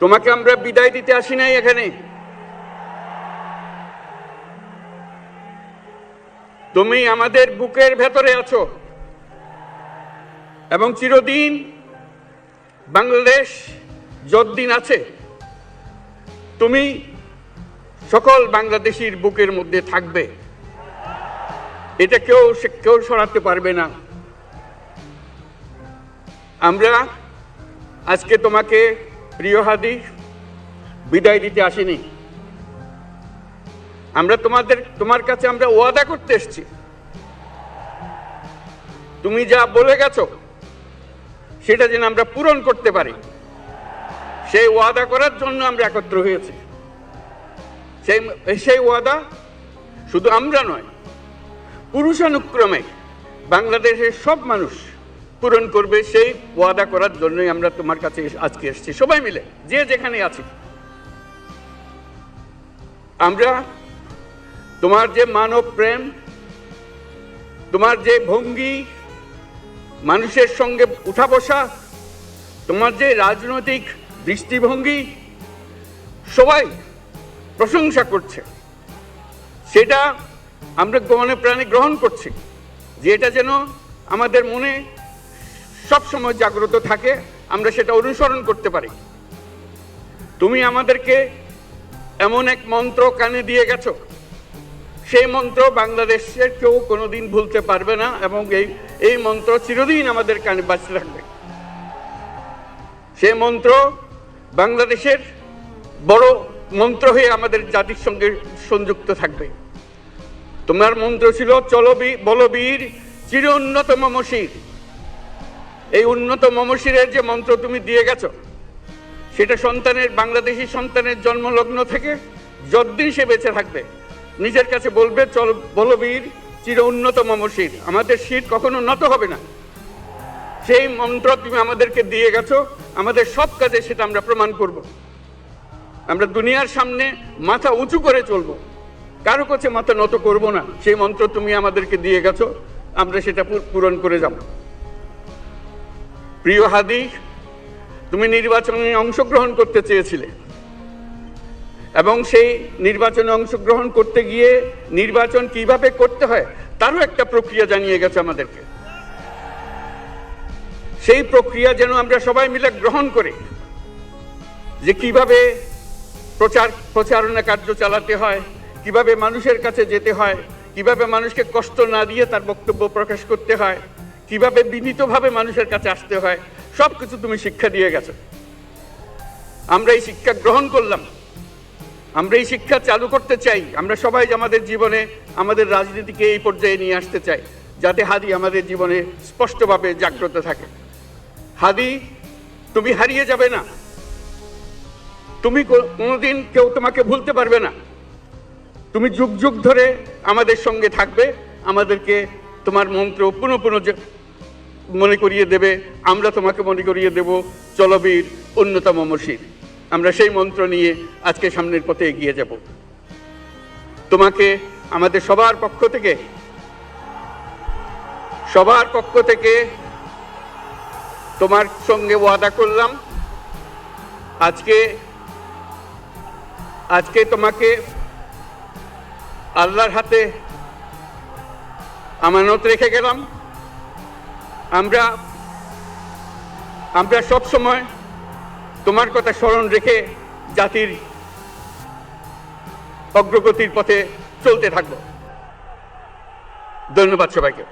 তোমাকে আমরা বিদায় দিতে আসি নাই এখানে। তুমি আমাদের বুকের ভেতরে আছো এবং চিরদিন বাংলাদেশ যতদিন আছে তুমি সকল বাংলাদেশির বুকের মধ্যে থাকবে। এটা কেউ সরাতে পারবে না। আমরা আজকে তোমাকে প্রিয় হাদি বিদায় দিতে আসিনি। আমরা তোমার কাছে আমরা ওয়াদা করতে এসেছি। তুমি যা বলে গেছো সেটা যেন আমরা পূরণ করতে পারি, সেই ওয়াদা করার জন্য আমরা একত্র হয়েছি। সেই ওয়াদা শুধু আমরা নয়, পুরুষানুক্রমে বাংলাদেশের সব মানুষ পূরণ করবে। সেই ওয়াদা করার জন্যই আমরা তোমার কাছে আজকে এসেছি, সবাই মিলে যে যেখানে আছি। আমরা তোমার যে মানব প্রেম, তোমার যে ভঙ্গি, মানুষের সঙ্গে উঠা বসা, তোমার যে রাজনৈতিক দৃষ্টিভঙ্গি, সবাই প্রশংসা করছে। সেটা আমরা মনে প্রাণে গ্রহণ করছি, যে এটা যেন আমাদের মনে সবসময় জাগ্রত থাকে, আমরা সেটা অনুসরণ করতে পারি। তুমি আমাদেরকে এমন এক মন্ত্র কানে দিয়ে গেছো, সেই মন্ত্র বাংলাদেশের কেউ কোনোদিন ভুলতে পারবে না এবং এই মন্ত্র চিরদিন আমাদের কানে বাজতে থাকবে। সেই মন্ত্র বাংলাদেশের বড় মন্ত্র হয়ে আমাদের জাতির সঙ্গে সংযুক্ত থাকবে। তোমার মন্ত্র ছিল চলো বলবীর চির উন্নত মমশির। এই উন্নত মমশিরের যে মন্ত্র তুমি দিয়ে গেছো, সেটা বাংলাদেশি সন্তানের জন্মলগ্ন থেকে যতদিন সে বেঁচে থাকবে নিজের কাছে বলবে চল বলবীর চির উন্নত মমশির, আমাদের শির কখনো নত হবে না। সেই মন্ত্র তুমি আমাদেরকে দিয়ে গেছো, আমাদের সব কাজে সেটা আমরা প্রমাণ করব। আমরা দুনিয়ার সামনে মাথা উঁচু করে চলবো, কারো কাছে মাথা নত করব না। সেই মন্ত্র তুমি আমাদেরকে দিয়ে গেছো, আমরা সেটা পূরণ করে যাব। প্রিয় হাদি, তুমি নির্বাচনে অংশগ্রহণ করতে চেয়েছিলে এবং সেই নির্বাচনে অংশগ্রহণ করতে গিয়ে নির্বাচন কিভাবে করতে হয় তারও একটা প্রক্রিয়া জানিয়ে গেছে আমাদেরকে। সেই প্রক্রিয়া যেন আমরা সবাই মিলে গ্রহণ করি, যে কিভাবে প্রচারণা কার্য চালাতে হয়, কিভাবে মানুষের কাছে যেতে হয়, কিভাবে মানুষকে কষ্ট না দিয়ে তার বক্তব্য প্রকাশ করতে হয়, কিভাবে বিনীতভাবে মানুষের কাছে আসতে হয়, সবকিছু তুমি শিক্ষা দিয়ে গেছো। আমরা এই শিক্ষা গ্রহণ করলাম, আমরা এই শিক্ষা চালু করতে চাই। আমরা সবাই আমাদের জীবনে আমাদের রাজনীতিকে এই পর্যায়ে নিয়ে আসতে চাই, যাতে হাদি আমাদের জীবনে স্পষ্টভাবে জাগ্রত থাকে। হাদি, তুমি হারিয়ে যাবে না, তুমি কোনোদিন কেউ তোমাকে ভুলতে পারবে না। তুমি যুগ যুগ ধরে আমাদের সঙ্গে থাকবে, আমাদেরকে তোমার মন্ত্র পুনঃ পুনঃ মনে করিয়ে দেবে, আমরা তোমাকে মনে করিয়ে দেব চলবীর উন্নত মমশির। আমরা সেই মন্ত্র নিয়ে আজকে সামনের পথে এগিয়ে যাব। তোমাকে আমাদের সবার পক্ষ থেকে তোমার সঙ্গে ওয়াদা করলাম, আজকে তোমাকে আল্লাহর হাতে আমানত রেখে গেলাম। আমরা সব সময় তোমার কথা স্মরণ রেখে জাতির অগ্রগতির পথে চলতে থাকব। ধন্যবাদ সবাইকে।